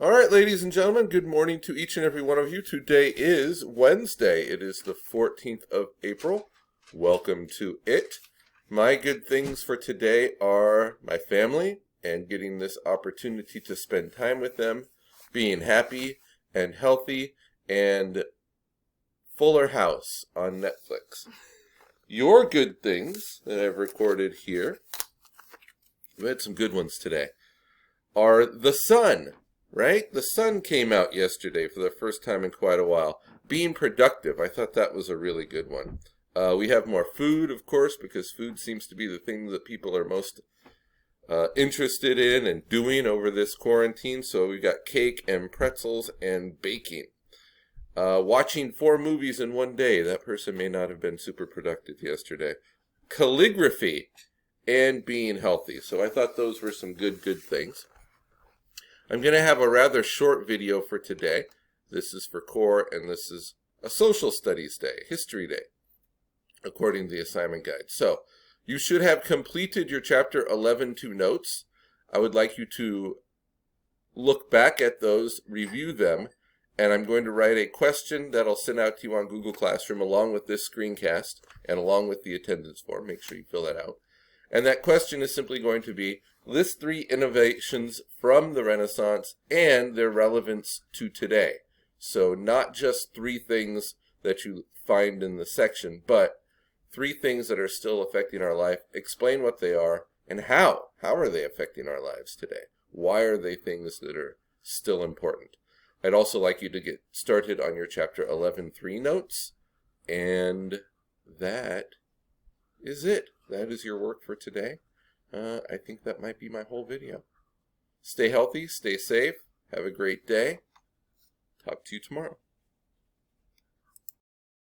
All right, ladies and gentlemen, good morning to each and every one of you. Today is Wednesday. It is the 14th of April. Welcome to it. My good things for today are my family and getting this opportunity to spend time with them, being happy and healthy, and Fuller House on Netflix. Your good things that I've recorded here, we had some good ones today, are the sun. Right? The sun came out yesterday for the first time in quite a while. Being productive, I thought that was a really good one. We have more food, of course, because food seems to be the thing that people are most interested in and doing over this quarantine. So we got cake and pretzels and baking. Watching 4 movies in one day. That person may not have been super productive yesterday. Calligraphy and being healthy. So I thought those were some good things. I'm going to have a rather short video for today. This is for core, and this is a social studies day, history day, according to the assignment guide. So, you should have completed your chapter 11-2 notes. I would like you to look back at those, review them, and I'm going to write a question that I'll send out to you on Google Classroom along with this screencast and along with the attendance form. Make sure you fill that out. And that question is simply going to be, list 3 innovations from the Renaissance and their relevance to today. So not just 3 things that you find in the section, but 3 things that are still affecting our life. Explain what they are and how. How are they affecting our lives today? Why are they things that are still important? I'd also like you to get started on your chapter 11-3 notes. And that is it. That is your work for today. I think that might be my whole video. Stay healthy, stay safe, have a great day. Talk to you tomorrow.